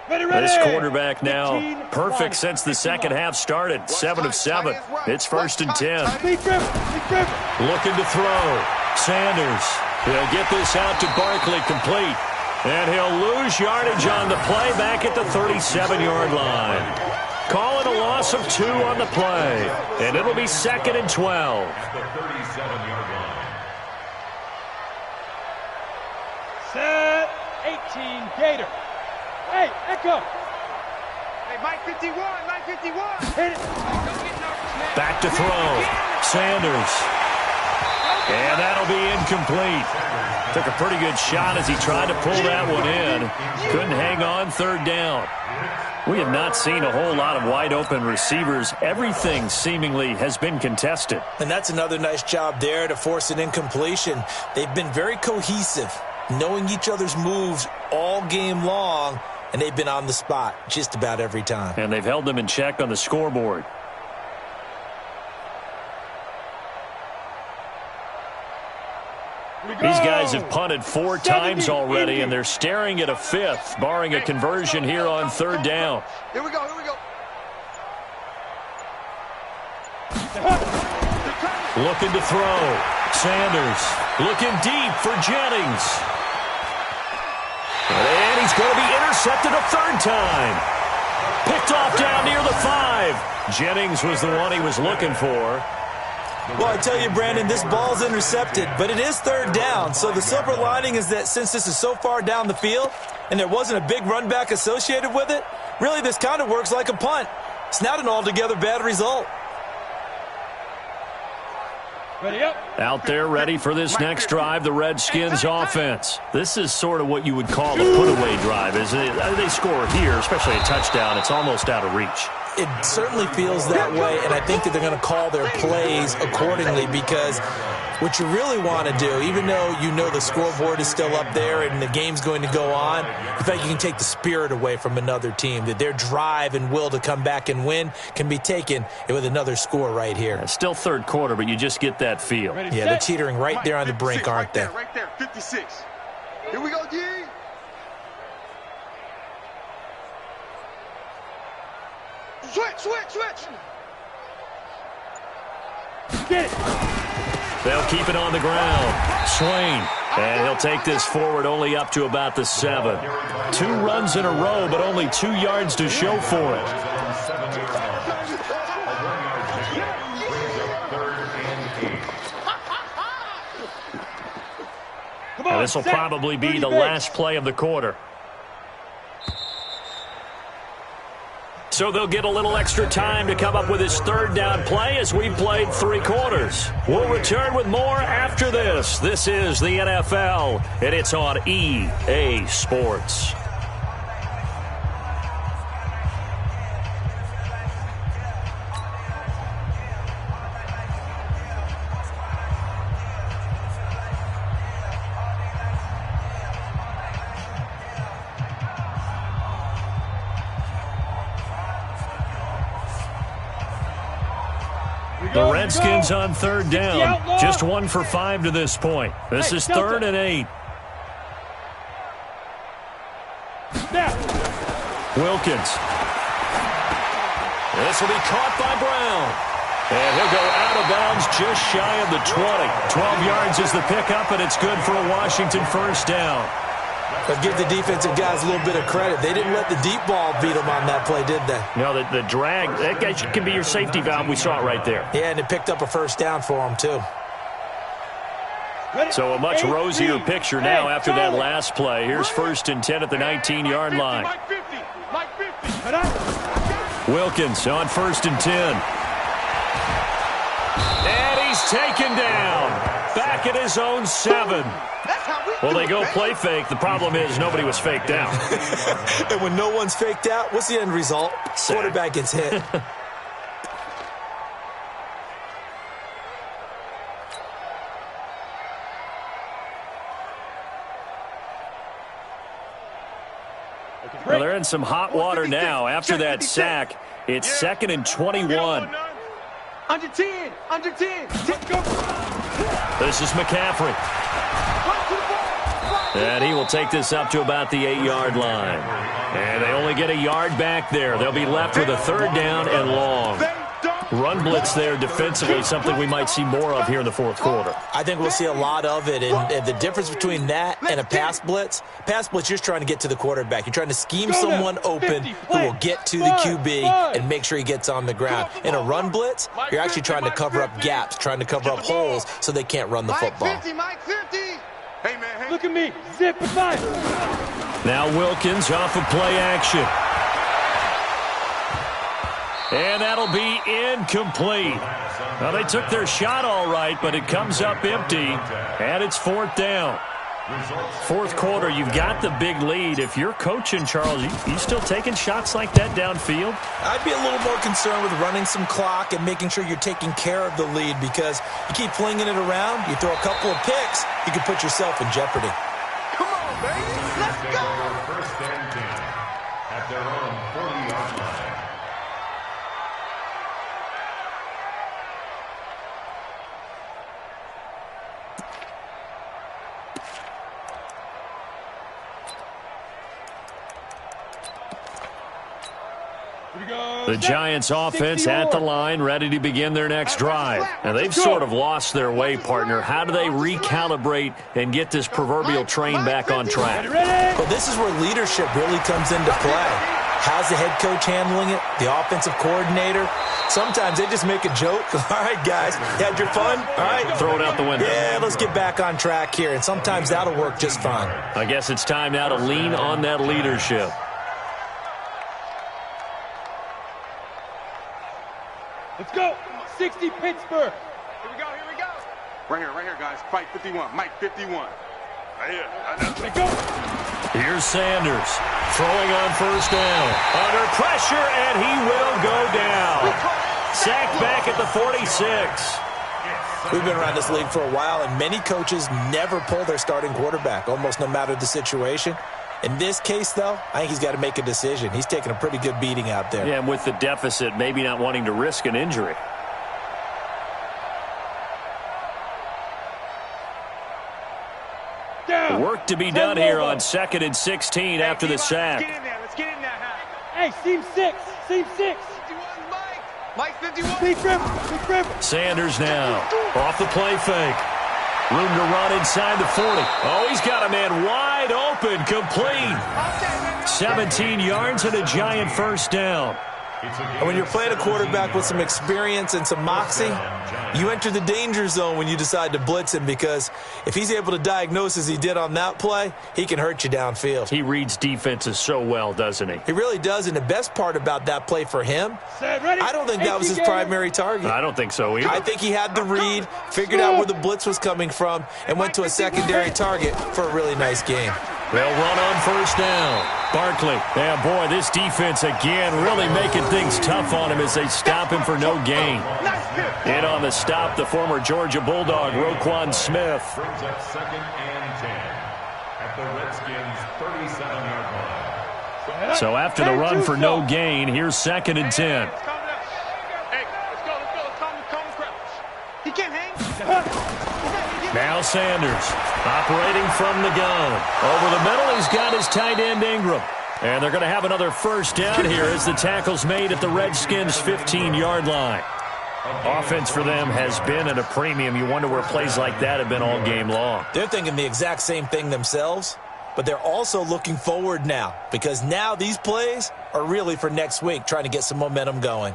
This quarterback now perfect since the second half started. 7 of 7. It's 1st and 10. Looking to throw. Sanders. He'll get this out to Barkley complete. And he'll lose yardage on the play back at the 37-yard line. Calling a loss of 2 on the play. And it'll be 2nd and 12. At the 37-yard line. Set 18 Gator. Hey, Echo. Hey, Mike 51, Mike 51. Hit it. Back to throw. Sanders. And that'll be incomplete. Took a pretty good shot as he tried to pull that one in. Couldn't hang on, 3rd down. We have not seen a whole lot of wide-open receivers. Everything seemingly has been contested. And that's another nice job there to force an incompletion. They've been very cohesive, knowing each other's moves all game long, and they've been on the spot just about every time. And they've held them in check on the scoreboard. These guys have punted 4 times already, and they're staring at a 5th, barring a conversion here on 3rd down. Here we go, here we go. Looking to throw. Sanders looking deep for Jennings. And he's going to be intercepted a 3rd time. Picked off down near the 5. Jennings was the one he was looking for. Well, I tell you, Brandon, this ball's intercepted, but it is 3rd down. So the silver lining is that since this is so far down the field and there wasn't a big run back associated with it, really this kind of works like a punt. It's not an altogether bad result. Ready up. Out there ready for this next drive, the Redskins offense. This is sort of what you would call a put-away drive, isn't it? They score here, especially a touchdown. It's almost out of reach. It certainly feels that way, and I think that they're going to call their plays accordingly because what you really want to do, even though you know the scoreboard is still up there and the game's going to go on, in fact, you can take the spirit away from another team, that their drive and will to come back and win can be taken with another score right here. It's still 3rd quarter, but you just get that feel. Yeah, they're teetering right there on the brink, aren't they? Right there, 56. Here we go, G. Switch. Get it. They'll keep it on the ground. Swain. And he'll take this forward only up to about the 7. 2 runs in a row, but only 2 yards to show for it. Now this will probably be the last play of the quarter. So they'll get a little extra time to come up with his 3rd down play as we've played 3 quarters. We'll return with more after this. This is the NFL, and it's on EA Sports. The Redskins on third down. Just 1 for 5 to this point. This is 3rd and 8. Wilkins. This will be caught by Brown. And he'll go out of bounds just shy of the 20. 12 yards is the pickup, and it's good for a Washington first down. But give the defensive guys a little bit of credit. They didn't let the deep ball beat them on that play, did they? No, the drag, that guy can be your safety valve. We saw it right there. Yeah, and it picked up a first down for them, too. So a much rosier picture now after that last play. Here's 1st and 10 at the 19-yard line. Wilkins on 1st and 10. And he's taken down. Back at his own 7. Well, they go play fake. The problem is nobody was faked out. And when no one's faked out, what's the end result? Quarterback gets hit. Well, they're in some hot water now. After that sack, it's 2nd and 21. Under 10. Under 10. This is McCaffrey. And he will take this up to about the 8-yard line. And they only get a yard back there. They'll be left with a 3rd down and long. Run blitz there defensively, something we might see more of here in the 4th quarter. I think we'll see a lot of it. And the difference between that and a pass blitz, you're just trying to get to the quarterback. You're trying to scheme someone open who will get to the QB and make sure he gets on the ground. In a run blitz, you're actually trying to cover up gaps, trying to cover up holes so they can't run the football. Mike 50. Hey, man. Look at me. Zip it by. Now Wilkins off of play action. And that'll be incomplete. Well, they took their shot all right, but it comes up empty, and it's 4th down. 4th quarter, you've got the big lead. If you're coaching, Charles, you still taking shots like that downfield? I'd be a little more concerned with running some clock and making sure you're taking care of the lead, because you keep flinging it around, you throw a couple of picks, you can put yourself in jeopardy. Come on, baby. Let's go. 1st and 10 at their own 40-yard line. The Giants offense at the line, ready to begin their next drive. Now, they've sort of lost their way, partner. How do they recalibrate and get this proverbial train back on track? Well, this is where leadership really comes into play. How's the head coach handling it? The offensive coordinator? Sometimes they just make a joke. All right, guys, you had your fun? All right. Throw it out the window. Yeah, let's get back on track here. And sometimes that'll work just fine. I guess it's time now to lean on that leadership. Let's go. 60 Pittsburgh. Here we go. Here we go. Right here, guys. Fight 51. Mike 51. Right here. Let's go. Here's Sanders throwing on 1st down. Under pressure, and he will go down. Sacked back at the 46. We've been around this league for a while, and many coaches never pull their starting quarterback, almost no matter the situation. In this case, though, I think he's got to make a decision. He's taking a pretty good beating out there. Yeah, and with the deficit, maybe not wanting to risk an injury. Down. Work to be done here on 2nd and 16 after the sack. Let's get in there. Let's get in there. Hey, seam 6. Seam 6. 51, Mike. Mike 51. Big dribble. Sanders now off the play fake. Room to run inside the 40. Oh, he's got a man wide open, complete. 17 yards and a giant first down. And when you're playing a quarterback with some experience and some moxie, you enter the danger zone when you decide to blitz him, because if he's able to diagnose as he did on that play, he can hurt you downfield. He reads defenses so well, doesn't he? He really does, and the best part about that play for him, I don't think that was his primary target. I don't think so either. I think he had the read, figured out where the blitz was coming from, and went to a secondary target for a really nice game. They'll run on 1st down. Barkley. Yeah, boy, this defense again really making things tough on him as they stop him for no gain. In on the stop, the former Georgia Bulldog, Roquan Smith. Brings up 2nd and 10 at the Redskins' 37-yard line. So after the run for no gain, here's 2nd and 10. Hey, let's go. Let's calm the crowd. Now Sanders operating from the gun. Over the middle, he's got his tight end Ingram. And they're going to have another first down here as the tackle's made at the Redskins' 15-yard line. Offense for them has been at a premium. You wonder where plays like that have been all game long. They're thinking the exact same thing themselves, but they're also looking forward now because now these plays are really for next week, trying to get some momentum going.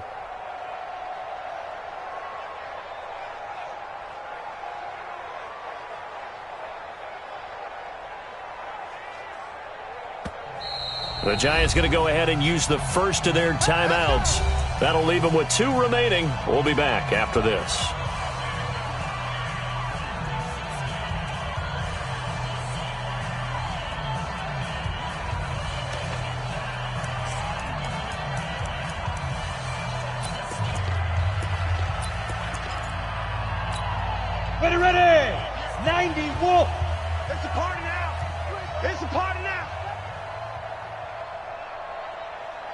The Giants going to go ahead and use the first of their timeouts. That'll leave them with 2 remaining. We'll be back after this. Ready. 90 Wolf. It's a party now. It's a party now.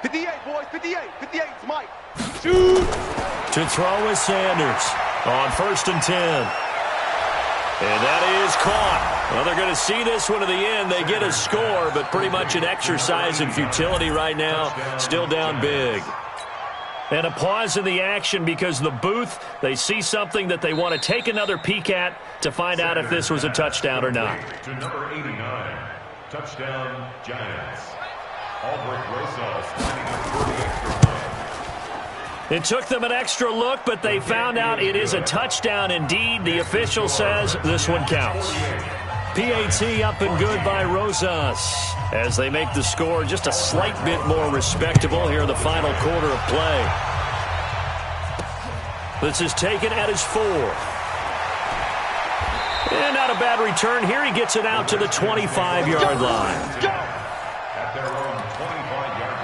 58, boys, 58. 58, it's Mike. Shoot. To throw is Sanders on 1st and 10. And that is caught. Well, they're going to see this one to the end. They get a score, but pretty much an exercise in futility right now. Still down big. And a pause in the action because the booth, they see something that they want to take another peek at to find out if this was a touchdown or not. To number 89, touchdown Giants. Albrecht Rosas lining up for the extra point. It took them an extra look, but they found out it is a touchdown indeed. The official says this one counts. PAT up and good by Rosas as they make the score just a slight bit more respectable here in the final quarter of play. This is taken at his 4. And not a bad return here. He gets it out to the 25-yard line. At their own 25-yard line.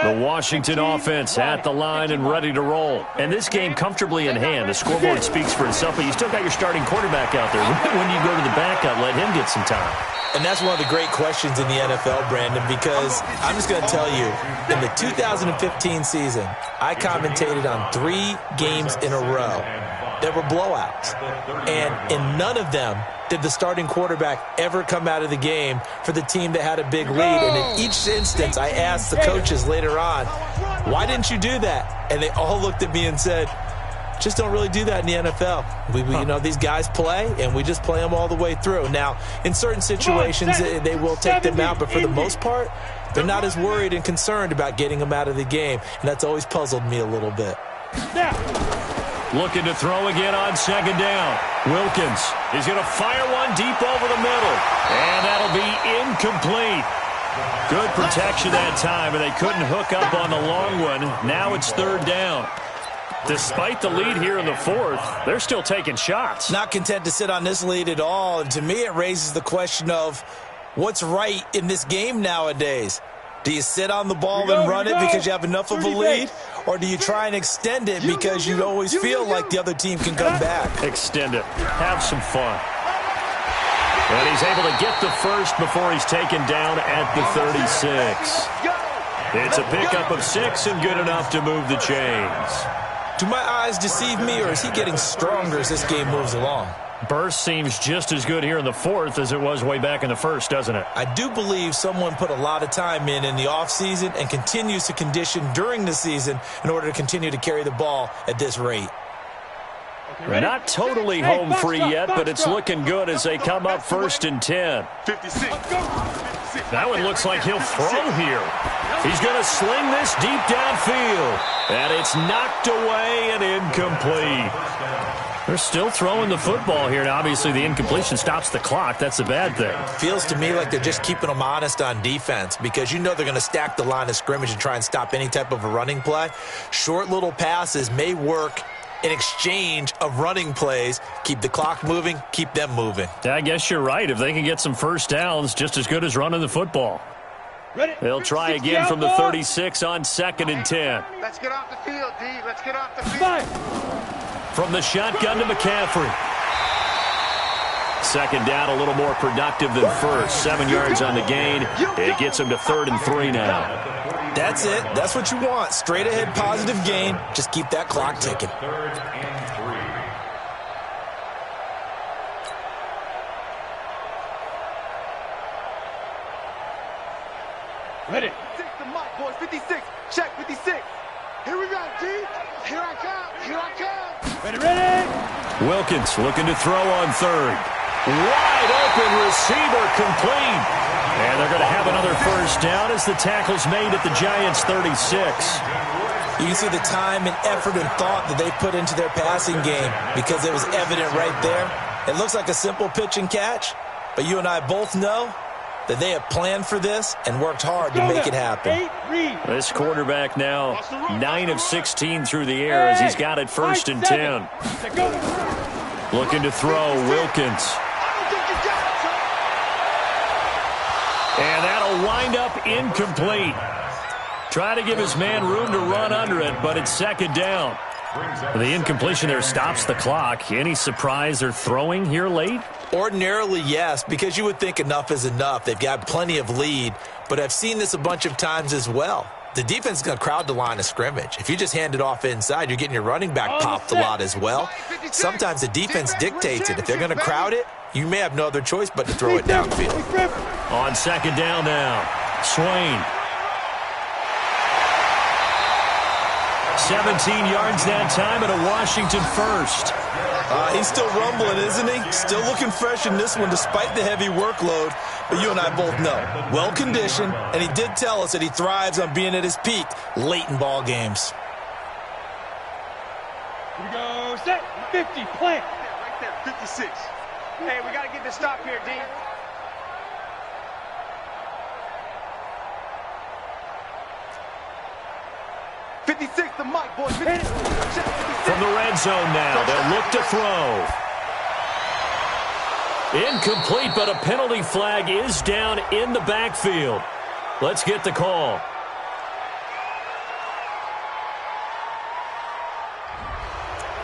The Washington offense at the line and ready to roll. And this game comfortably in hand. The scoreboard speaks for itself, but you still got your starting quarterback out there. When you go to the backup, let him get some time. And that's one of the great questions in the NFL, Brandon, because I'm just going to tell you, in the 2015 season, I commentated on 3 games in a row that were blowouts. And in none of them did the starting quarterback ever come out of the game for the team that had a big lead. And in each instance, I asked the coaches later on, why didn't you do that? And they all looked at me and said, just don't really do that in the NFL. You know, these guys play, and we just play them all the way through. Now, in certain situations, they will take them out, but for the most part, they're not as worried and concerned about getting them out of the game, and that's always puzzled me a little bit. Looking to throw again on 2nd down. Wilkins is going to fire one deep over the middle, and that'll be incomplete. Good protection that time, and they couldn't hook up on the long one. Now it's 3rd down. Despite the lead here in the 4th, they're still taking shots. Not content to sit on this lead at all. And to me, it raises the question of what's right in this game nowadays. Do you sit on the ball and run it because you have enough of a lead? Or do you try and extend it because you always feel like the other team can come back? Extend it. Have some fun. And he's able to get the first before he's taken down at the 36. It's a pickup of 6 and good enough to move the chains. Do my eyes deceive me, or is he getting stronger as this game moves along? Burst seems just as good here in the 4th as it was way back in the 1st, doesn't it? I do believe someone put a lot of time in the offseason and continues to condition during the season in order to continue to carry the ball at this rate. Not totally home free yet, but it's looking good as they come up 1st and 10. 56. That one looks like he'll throw here. He's going to sling this deep downfield. And it's knocked away and incomplete. They're still throwing the football here. Now, obviously, the incompletion stops the clock. That's a bad thing. Feels to me like they're just keeping them honest on defense because you know they're going to stack the line of scrimmage and try and stop any type of a running play. Short little passes may work in exchange of running plays. Keep the clock moving, keep them moving. I guess you're right. If they can get some first downs, just as good as running the football. They'll try again from the 36 on 2nd and 10. Let's get off the field, D. Let's get off the field. From the shotgun to McCaffrey. Second down, a little more productive than first. 7 yards on the gain. It gets him to 3rd and 3 now. That's it. That's what you want. Straight ahead, positive gain. Just keep that clock ticking. 3rd and 3. Ready. 56 to Mike, boys. 56. Check 56. Here we go, G. Here I come. Here I come. Ready, ready. Wilkins looking to throw on 3rd. Wide open receiver complete. And they're going to have another first down as the tackle's made at the Giants' 36. You can see the time and effort and thought that they put into their passing game because it was evident right there. It looks like a simple pitch and catch, but you and I both know that they have planned for this and worked hard to make it happen. This quarterback now 9 of 16 through the air as he's got it 1st and 10. Looking to throw, Wilkins. And that'll wind up incomplete. Try to give his man room to run under it, but it's 2nd down. The incompletion there stops the clock. Any surprise they're throwing here late? Ordinarily, yes, because you would think enough is enough. They've got plenty of lead, but I've seen this a bunch of times as well. The defense is going to crowd the line of scrimmage. If you just hand it off inside, you're getting your running back popped a lot as well. Sometimes the defense dictates it. If they're going to crowd it, you may have no other choice but to throw it downfield. On 2nd down now, Swain. 17 yards that time and a Washington first. He's still rumbling, isn't he? Still looking fresh in this one despite the heavy workload. But you and I both know, well-conditioned, and he did tell us that he thrives on being at his peak late in ball games. Here we go, set, 50, plant. Right there, 56. Hey, we got to get this stop here, D. '56 to Mike, boys. From the red zone now, they'll look to throw. Incomplete, but a penalty flag is down in the backfield. Let's get the call.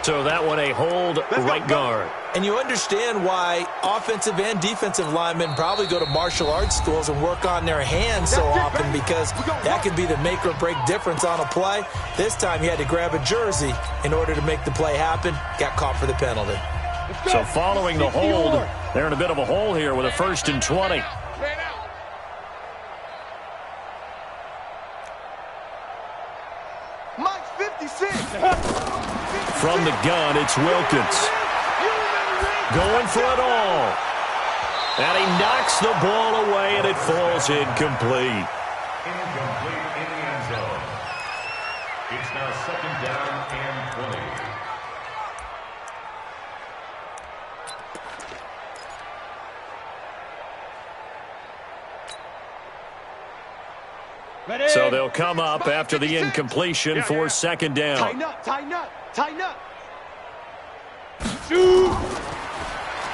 So that one a hold, right guard. And you understand why offensive and defensive linemen probably go to martial arts schools and work on their hands so often, because that could be the make or break difference on a play. This time he had to grab a jersey in order to make the play happen. Got caught for the penalty. So following the hold, they're in a bit of a hole here with a 1st and 20. Mike's 56. From the gun, it's Wilkins. Going for it all. And he knocks the ball away, and it falls incomplete. Incomplete in the end zone. It's now 2nd down and 20. Ready. So they'll come up after the incompletion for 2nd down. Tighten up, tighten up, tighten up. Shoot.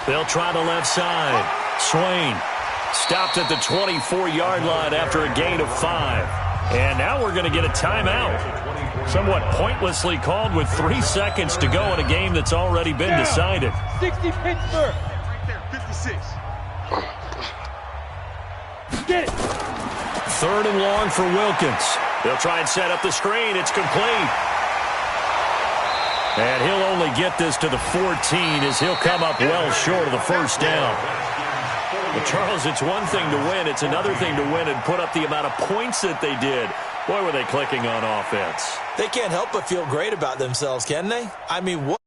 They'll try the left side. Swain stopped at the 24-yard line after a gain of 5. And now we're going to get a timeout. Somewhat pointlessly called with 3 seconds to go in a game that's already been decided. 60 Pittsburgh. Right there, 56. Get it. 3rd and long for Wilkins. They'll try and set up the screen. It's complete. And he'll only get this to the 14 as he'll come up well short of the 1st down. But Charles, it's one thing to win. It's another thing to win and put up the amount of points that they did. Boy, were they clicking on offense. They can't help but feel great about themselves, can they? I mean, what